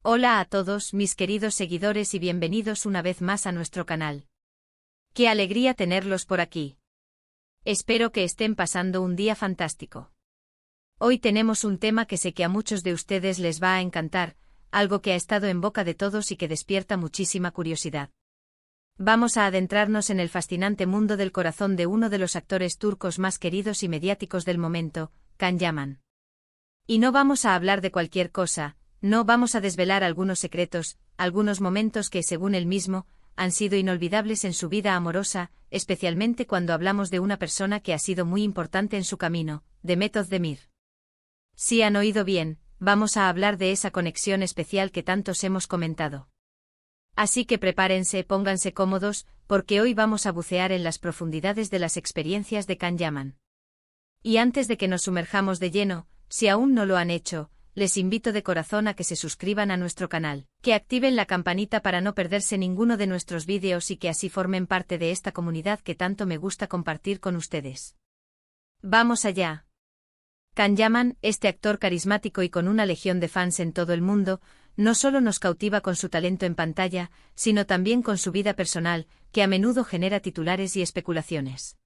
Hola a todos mis queridos seguidores y bienvenidos una vez más a nuestro canal. ¡Qué alegría tenerlos por aquí! Espero que estén pasando un día fantástico. Hoy tenemos un tema que sé que a muchos de ustedes les va a encantar, algo que ha estado en boca de todos y que despierta muchísima curiosidad. Vamos a adentrarnos en el fascinante mundo del corazón de uno de los actores turcos más queridos y mediáticos del momento, Can Yaman. Y no vamos a hablar de cualquier cosa. No vamos a desvelar algunos secretos, algunos momentos que, según él mismo, han sido inolvidables en su vida amorosa, especialmente cuando hablamos de una persona que ha sido muy importante en su camino, Demet Özdemir. Si han oído bien, vamos a hablar de esa conexión especial que tantos hemos comentado. Así que prepárense, pónganse cómodos, porque hoy vamos a bucear en las profundidades de las experiencias de Can Yaman. Y antes de que nos sumerjamos de lleno, si aún no lo han hecho, les invito de corazón a que se suscriban a nuestro canal, que activen la campanita para no perderse ninguno de nuestros vídeos y que así formen parte de esta comunidad que tanto me gusta compartir con ustedes. ¡Vamos allá! Can Yaman, este actor carismático y con una legión de fans en todo el mundo, no solo nos cautiva con su talento en pantalla, sino también con su vida personal, que a menudo genera titulares y especulaciones.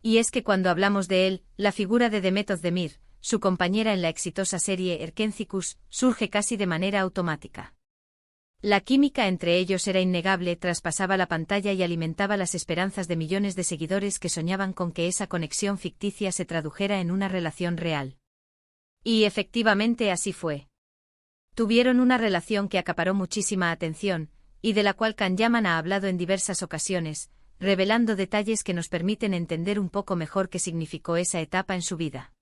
Y es que cuando hablamos de él, la figura de Demet Özdemir, su compañera en la exitosa serie Erkenzicus, surge casi de manera automática. La química entre ellos era innegable, traspasaba la pantalla y alimentaba las esperanzas de millones de seguidores que soñaban con que esa conexión ficticia se tradujera en una relación real. Y efectivamente así fue. Tuvieron una relación que acaparó muchísima atención, y de la cual Can Yaman ha hablado en diversas ocasiones, revelando detalles que nos permiten entender un poco mejor qué significó esa etapa en su vida.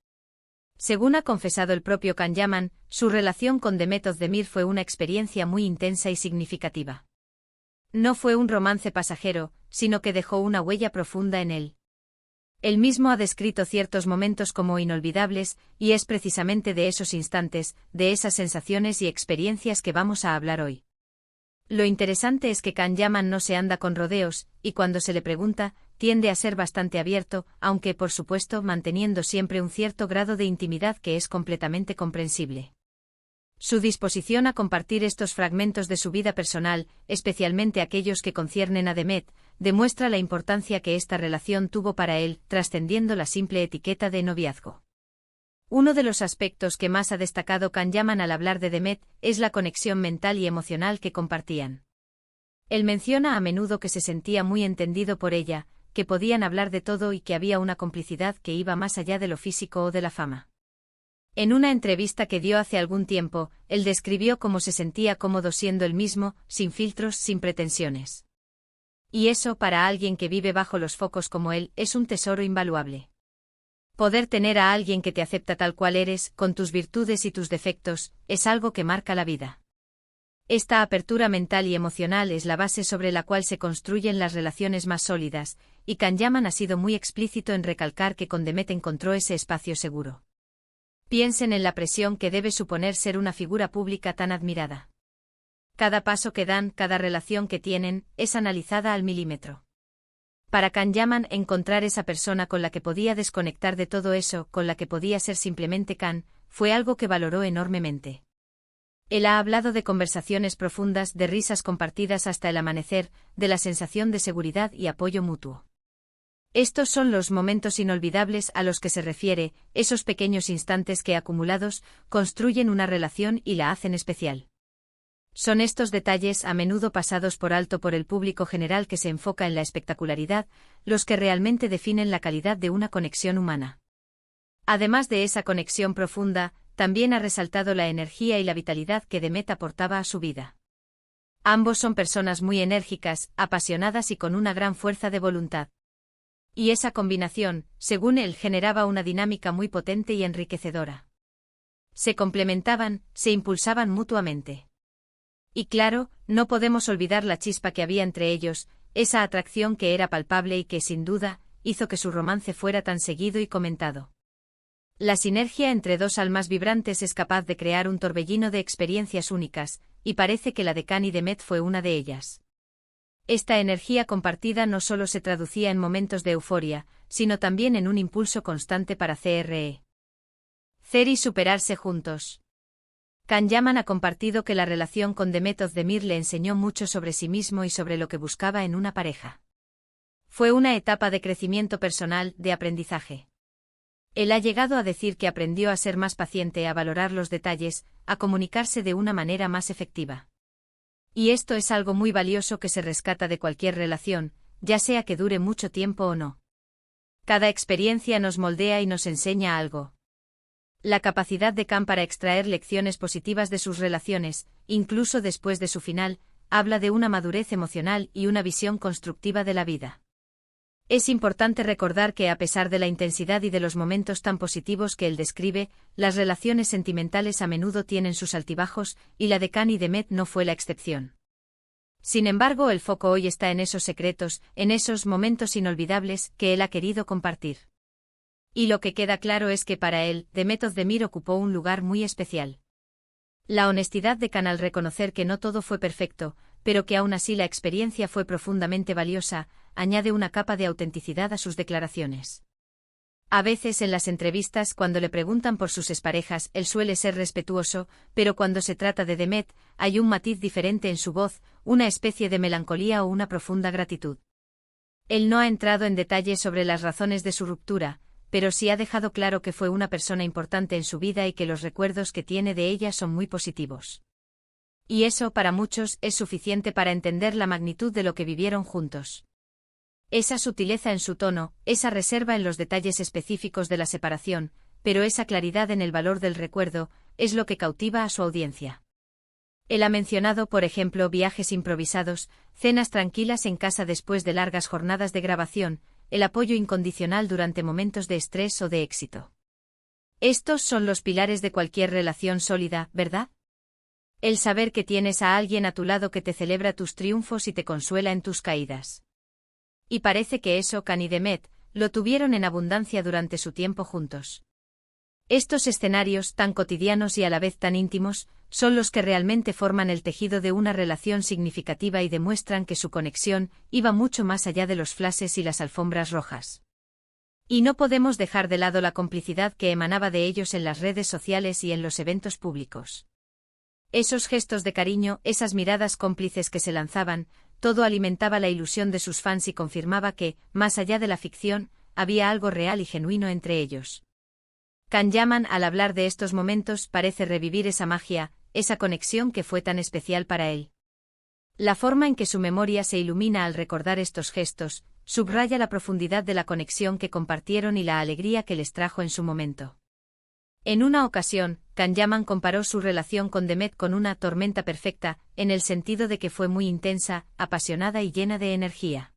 Según ha confesado el propio Can Yaman, su relación con Demet Özdemir fue una experiencia muy intensa y significativa. No fue un romance pasajero, sino que dejó una huella profunda en él. Él mismo ha descrito ciertos momentos como inolvidables, y es precisamente de esos instantes, de esas sensaciones y experiencias que vamos a hablar hoy. Lo interesante es que Can Yaman no se anda con rodeos, y cuando se le pregunta, tiende a ser bastante abierto, aunque por supuesto manteniendo siempre un cierto grado de intimidad que es completamente comprensible. Su disposición a compartir estos fragmentos de su vida personal, especialmente aquellos que conciernen a Demet, demuestra la importancia que esta relación tuvo para él, trascendiendo la simple etiqueta de noviazgo. Uno de los aspectos que más ha destacado Can Yaman al hablar de Demet es la conexión mental y emocional que compartían. Él menciona a menudo que se sentía muy entendido por ella, que podían hablar de todo y que había una complicidad que iba más allá de lo físico o de la fama. En una entrevista que dio hace algún tiempo, él describió cómo se sentía cómodo siendo él mismo, sin filtros, sin pretensiones. Y eso, para alguien que vive bajo los focos como él, es un tesoro invaluable. Poder tener a alguien que te acepta tal cual eres, con tus virtudes y tus defectos, es algo que marca la vida. Esta apertura mental y emocional es la base sobre la cual se construyen las relaciones más sólidas, y Can Yaman ha sido muy explícito en recalcar que con Demet encontró ese espacio seguro. Piensen en la presión que debe suponer ser una figura pública tan admirada. Cada paso que dan, cada relación que tienen, es analizada al milímetro. Para Can Yaman, encontrar esa persona con la que podía desconectar de todo eso, con la que podía ser simplemente Can, fue algo que valoró enormemente. Él ha hablado de conversaciones profundas, de risas compartidas hasta el amanecer, de la sensación de seguridad y apoyo mutuo. Estos son los momentos inolvidables a los que se refiere, esos pequeños instantes que acumulados, construyen una relación y la hacen especial. Son estos detalles, a menudo pasados por alto por el público general que se enfoca en la espectacularidad, los que realmente definen la calidad de una conexión humana. Además de esa conexión profunda, también ha resaltado la energía y la vitalidad que Demet aportaba a su vida. Ambos son personas muy enérgicas, apasionadas y con una gran fuerza de voluntad. Y esa combinación, según él, generaba una dinámica muy potente y enriquecedora. Se complementaban, se impulsaban mutuamente. Y claro, no podemos olvidar la chispa que había entre ellos, esa atracción que era palpable y que, sin duda, hizo que su romance fuera tan seguido y comentado. La sinergia entre dos almas vibrantes es capaz de crear un torbellino de experiencias únicas, y parece que la de Can y Demet fue una de ellas. Esta energía compartida no solo se traducía en momentos de euforia, sino también en un impulso constante para CR y superarse juntos. Can Yaman ha compartido que la relación con Demet Özdemir le enseñó mucho sobre sí mismo y sobre lo que buscaba en una pareja. Fue una etapa de crecimiento personal, de aprendizaje. Él ha llegado a decir que aprendió a ser más paciente, a valorar los detalles, a comunicarse de una manera más efectiva. Y esto es algo muy valioso que se rescata de cualquier relación, ya sea que dure mucho tiempo o no. Cada experiencia nos moldea y nos enseña algo. La capacidad de Can para extraer lecciones positivas de sus relaciones, incluso después de su final, habla de una madurez emocional y una visión constructiva de la vida. Es importante recordar que a pesar de la intensidad y de los momentos tan positivos que él describe, las relaciones sentimentales a menudo tienen sus altibajos, y la de Can y Demet no fue la excepción. Sin embargo, el foco hoy está en esos secretos, en esos momentos inolvidables que él ha querido compartir. Y lo que queda claro es que para él, Demet Özdemir ocupó un lugar muy especial. La honestidad de Can al reconocer que no todo fue perfecto, pero que aún así la experiencia fue profundamente valiosa, añade una capa de autenticidad a sus declaraciones. A veces en las entrevistas, cuando le preguntan por sus exparejas, él suele ser respetuoso, pero cuando se trata de Demet, hay un matiz diferente en su voz, una especie de melancolía o una profunda gratitud. Él no ha entrado en detalles sobre las razones de su ruptura, pero sí ha dejado claro que fue una persona importante en su vida y que los recuerdos que tiene de ella son muy positivos. Y eso, para muchos, es suficiente para entender la magnitud de lo que vivieron juntos. Esa sutileza en su tono, esa reserva en los detalles específicos de la separación, pero esa claridad en el valor del recuerdo, es lo que cautiva a su audiencia. Él ha mencionado, por ejemplo, viajes improvisados, cenas tranquilas en casa después de largas jornadas de grabación, el apoyo incondicional durante momentos de estrés o de éxito. Estos son los pilares de cualquier relación sólida, ¿verdad? El saber que tienes a alguien a tu lado que te celebra tus triunfos y te consuela en tus caídas. Y parece que eso Can y Demet lo tuvieron en abundancia durante su tiempo juntos. Estos escenarios, tan cotidianos y a la vez tan íntimos, son los que realmente forman el tejido de una relación significativa y demuestran que su conexión iba mucho más allá de los flashes y las alfombras rojas. Y no podemos dejar de lado la complicidad que emanaba de ellos en las redes sociales y en los eventos públicos. Esos gestos de cariño, esas miradas cómplices que se lanzaban, todo alimentaba la ilusión de sus fans y confirmaba que, más allá de la ficción, había algo real y genuino entre ellos. Can Yaman, al hablar de estos momentos, parece revivir esa magia, esa conexión que fue tan especial para él. La forma en que su memoria se ilumina al recordar estos gestos, subraya la profundidad de la conexión que compartieron y la alegría que les trajo en su momento. En una ocasión, Can Yaman comparó su relación con Demet con una tormenta perfecta, en el sentido de que fue muy intensa, apasionada y llena de energía.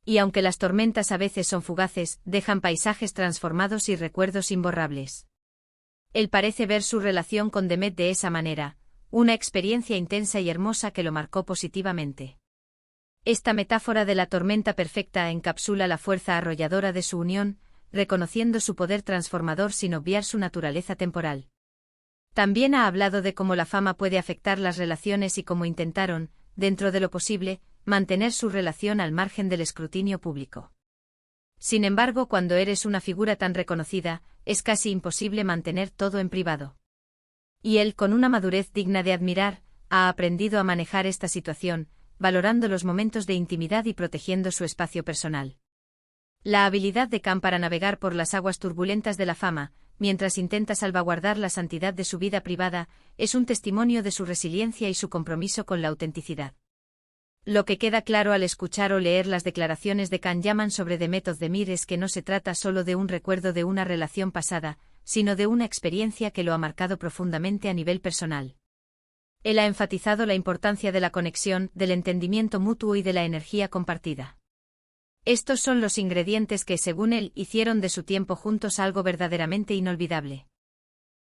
Y aunque las tormentas a veces son fugaces, dejan paisajes transformados y recuerdos imborrables. Él parece ver su relación con Demet de esa manera, una experiencia intensa y hermosa que lo marcó positivamente. Esta metáfora de la tormenta perfecta encapsula la fuerza arrolladora de su unión, reconociendo su poder transformador sin obviar su naturaleza temporal. También ha hablado de cómo la fama puede afectar las relaciones y cómo intentaron, dentro de lo posible, mantener su relación al margen del escrutinio público. Sin embargo, cuando eres una figura tan reconocida, es casi imposible mantener todo en privado. Y él, con una madurez digna de admirar, ha aprendido a manejar esta situación, valorando los momentos de intimidad y protegiendo su espacio personal. La habilidad de Can para navegar por las aguas turbulentas de la fama, mientras intenta salvaguardar la santidad de su vida privada, es un testimonio de su resiliencia y su compromiso con la autenticidad. Lo que queda claro al escuchar o leer las declaraciones de Can Yaman sobre Demet Özdemir es que no se trata solo de un recuerdo de una relación pasada, sino de una experiencia que lo ha marcado profundamente a nivel personal. Él ha enfatizado la importancia de la conexión, del entendimiento mutuo y de la energía compartida. Estos son los ingredientes que, según él, hicieron de su tiempo juntos algo verdaderamente inolvidable.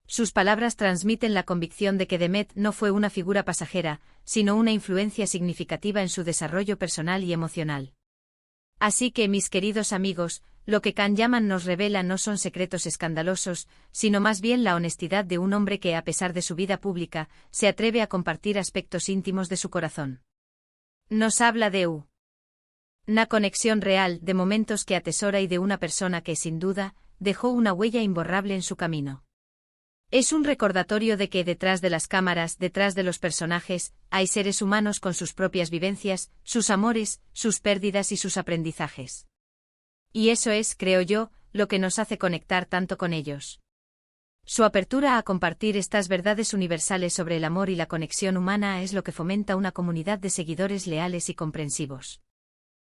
Sus palabras transmiten la convicción de que Demet no fue una figura pasajera, sino una influencia significativa en su desarrollo personal y emocional. Así que, mis queridos amigos, lo que Can Yaman nos revela no son secretos escandalosos, sino más bien la honestidad de un hombre que, a pesar de su vida pública, se atreve a compartir aspectos íntimos de su corazón. Nos habla de una conexión real, de momentos que atesora y de una persona que, sin duda, dejó una huella imborrable en su camino. Es un recordatorio de que detrás de las cámaras, detrás de los personajes, hay seres humanos con sus propias vivencias, sus amores, sus pérdidas y sus aprendizajes. Y eso es, creo yo, lo que nos hace conectar tanto con ellos. Su apertura a compartir estas verdades universales sobre el amor y la conexión humana es lo que fomenta una comunidad de seguidores leales y comprensivos.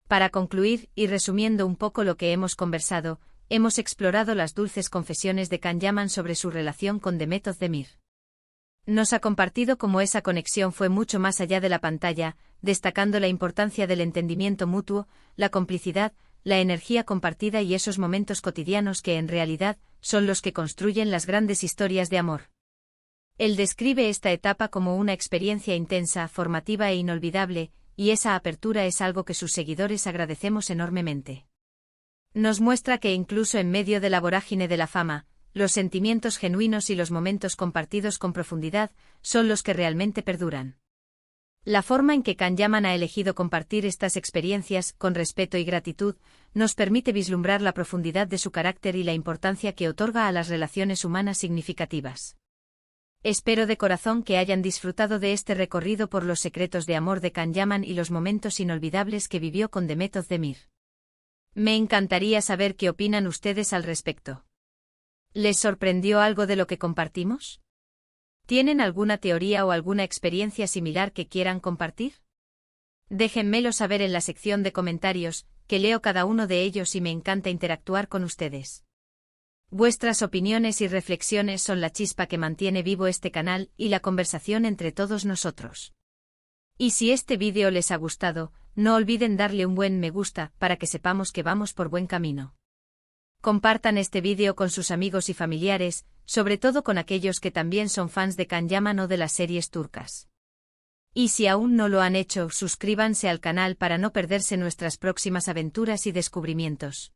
Para concluir, y resumiendo un poco lo que hemos conversado, hemos explorado las dulces confesiones de Can Yaman sobre su relación con Demet Özdemir. Nos ha compartido cómo esa conexión fue mucho más allá de la pantalla, destacando la importancia del entendimiento mutuo, la complicidad, la energía compartida y esos momentos cotidianos que en realidad son los que construyen las grandes historias de amor. Él describe esta etapa como una experiencia intensa, formativa e inolvidable, y esa apertura es algo que sus seguidores agradecemos enormemente. Nos muestra que incluso en medio de la vorágine de la fama, los sentimientos genuinos y los momentos compartidos con profundidad son los que realmente perduran. La forma en que Can Yaman ha elegido compartir estas experiencias, con respeto y gratitud, nos permite vislumbrar la profundidad de su carácter y la importancia que otorga a las relaciones humanas significativas. Espero de corazón que hayan disfrutado de este recorrido por los secretos de amor de Can Yaman y los momentos inolvidables que vivió con Demet Özdemir. Me encantaría saber qué opinan ustedes al respecto. ¿Les sorprendió algo de lo que compartimos? ¿Tienen alguna teoría o alguna experiencia similar que quieran compartir? Déjenmelo saber en la sección de comentarios, que leo cada uno de ellos y me encanta interactuar con ustedes. Vuestras opiniones y reflexiones son la chispa que mantiene vivo este canal y la conversación entre todos nosotros. Y si este vídeo les ha gustado, no olviden darle un buen me gusta para que sepamos que vamos por buen camino. Compartan este vídeo con sus amigos y familiares, sobre todo con aquellos que también son fans de Can Yaman o de las series turcas. Y si aún no lo han hecho, suscríbanse al canal para no perderse nuestras próximas aventuras y descubrimientos.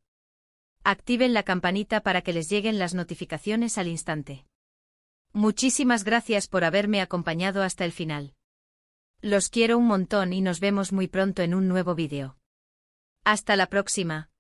Activen la campanita para que les lleguen las notificaciones al instante. Muchísimas gracias por haberme acompañado hasta el final. Los quiero un montón y nos vemos muy pronto en un nuevo vídeo. Hasta la próxima.